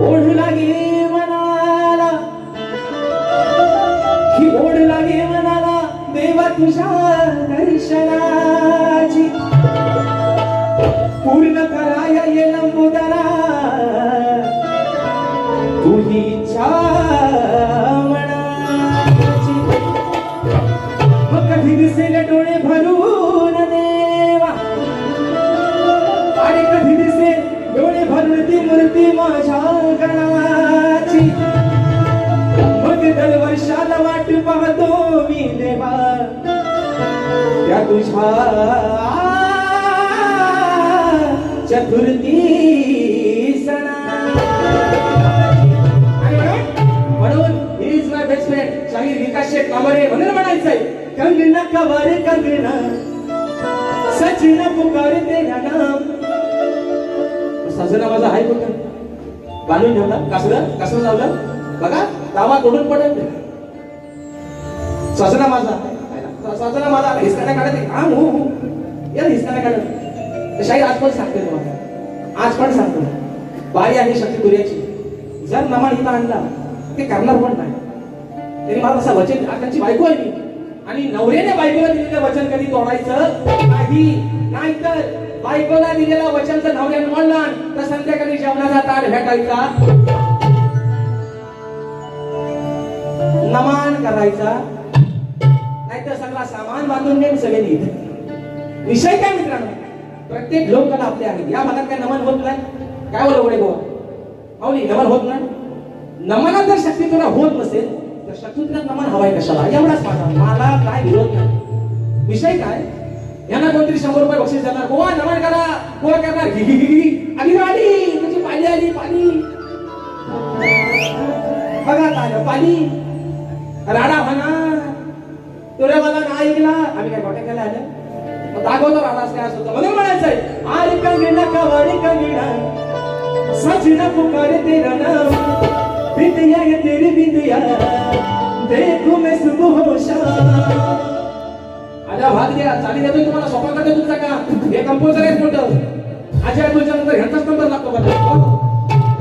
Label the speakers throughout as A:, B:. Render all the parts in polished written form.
A: ओढ लागे मनाला ही ओढ लागे मनाला देवा तुझ्या दर्शनाची पूर्ण कराया ये लंबोदरा तुही इच्छा मनाची मग कधी दिसेल डोळे भरून देवा आणि कधी दिसेल डोळे भरून ती मूर्ती माझ्या गणाची मग दर वर्षाला वाट पाहतो मी देवा त्या तुझ्या चतुर्थी सणा म्हणून he is my best friend शाहीर विकास शेठ कांबरे म्हणून म्हणायचंय कंगना कवर कंगना सजना पुकार तेरा नाम सजना माझा हाय कुठं बांधून ठेवला कसं लावलं बघा दावा तोडून पडेल सजना माझा हिसकाना काढत हा हो या हिसकाना काढत शाहीर आज पण सांगते तुम्हाला आज पण सांगतो बाई आहे शक्ती तुर्याची जर नमान इथं आणला ते करणार पण नाही तरी मला तसा वचन त्यांची बायको आहे मी आणि नवऱ्याने बायकोला दिलेलं वचन कधी तोडायचं नाही नाहीतर बायकोला दिलेलं वचन जर नवऱ्याने मोडलं तर संध्याकाळी जेवणाचा ताट भेटायचा नमान करायचा नाहीतर सगळा सामान बांधून घेऊन सगळे नीट विषय काय मित्रांनो प्रत्येक लोकांना आपले आहे या भागात काय नमन होत नाही काय बोल गोळे गोवा माऊली नमन होत नाही नमनात जर शक्ती तुला होत नसेल तर शत्रुघ्नात नमन हवाय कशाला एवढाच माझा मला काय विरोध नाही विषय काय यांना कोणतरी 100 रुपये बक्षीस देणार गोवा नमन करा गोवा करणार आली म्हणजे पाणी आली पाणी बघा आलं पाणी राडा म्हणा तुला मला नाही ऐकला आम्ही काय गोट्या केला आलं दाखवतो राडास काय असतो म्हणून म्हणायचंय आरे कंगना कवारे कंगना सजना पुकारे तेरा नाम बिंदिया ये तेरी बिंदिया देखो मैं सुबह हो शाम आजा भाग द्या चाली देतोय तुम्हाला स्वप्न करते तुमचा का हे कंपोजर आहे मोठं अजय तुझ्या नंतर ह्यांचाच नंबर लागतो बघा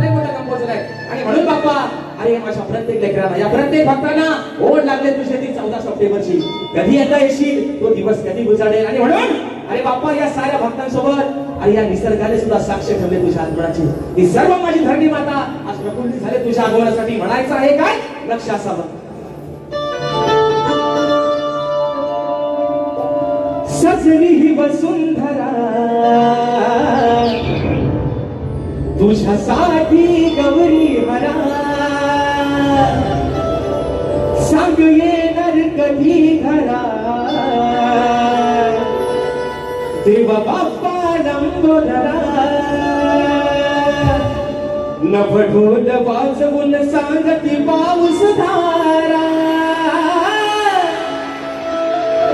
A: लय मोठा कंपोजर आहे आणि म्हणून बाप्पा अरे माझ्या प्रत्येक लेकराला या प्रत्येक भक्तांना ओढ लागले तुझे ती 14 सप्टेंबरची कधी एकदा येशील तो दिवस कधी गुजारेल आणि म्हणून अरे बाप्पा या साऱ्या भक्तांसोबत आणि या निसर्गाने सुद्धा साक्ष ठेवले तुझ्या आगमनाची ही सर्व माझी धरणी माता आज प्रकृती झाले तुझ्या आगमनासाठी म्हणायचं आहे काय लक्ष असावं सजली ही वसुंधरा तुझ्यासाठी गौरी हरा सांग येणार कधी घरा देवा बाप्पा लंबोदरा नभ ढोल वाजवून सांगती पाऊस धारा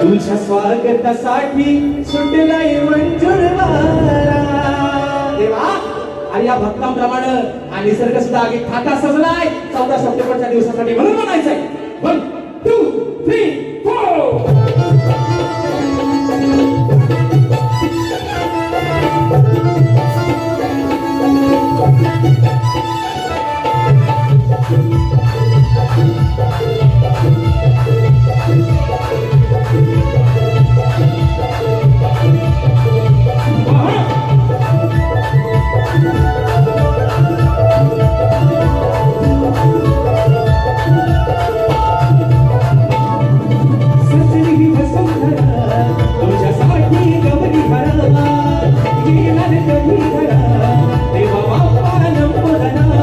A: तुझ्या स्वागतासाठी सुटलाय मंजूर वारा देवा आणि या भक्तांप्रमाणे हा निसर्ग सुद्धा आगे थाटा सजलाय 14 सप्टेंबरच्या दिवसासाठी म्हणून म्हणायचंय 1 2 3 देवा बाप्पा लंबोदरा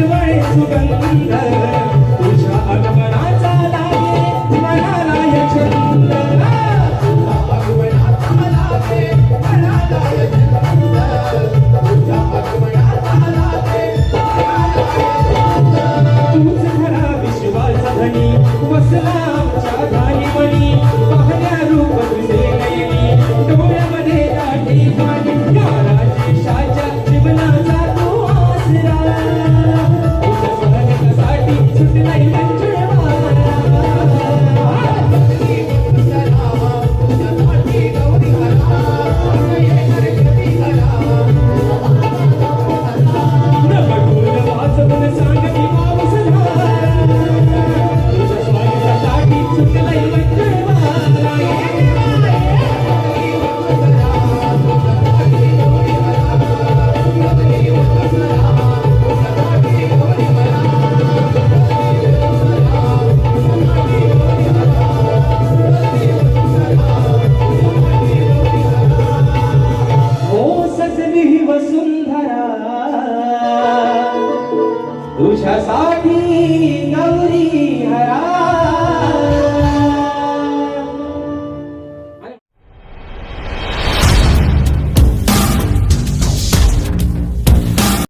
A: दरवळे सुगंध तुझ्या आगमनाचा लागे मनाला या छंद आगमनाचा लागे मनाला या छंद तुझ्या आगमनाचा लागे तूच खरा विश्वास धनी वसला आमच्या धाईवणी पाहण्या रूप तुझे नयनी डोळ्यामध्ये दाढी पाणी या राजेशाच्या जीवनाचा तू आसरा तुझ्या स्वागतासाठी सुटलाय मंजुळ तुझ्यासाठी गौरी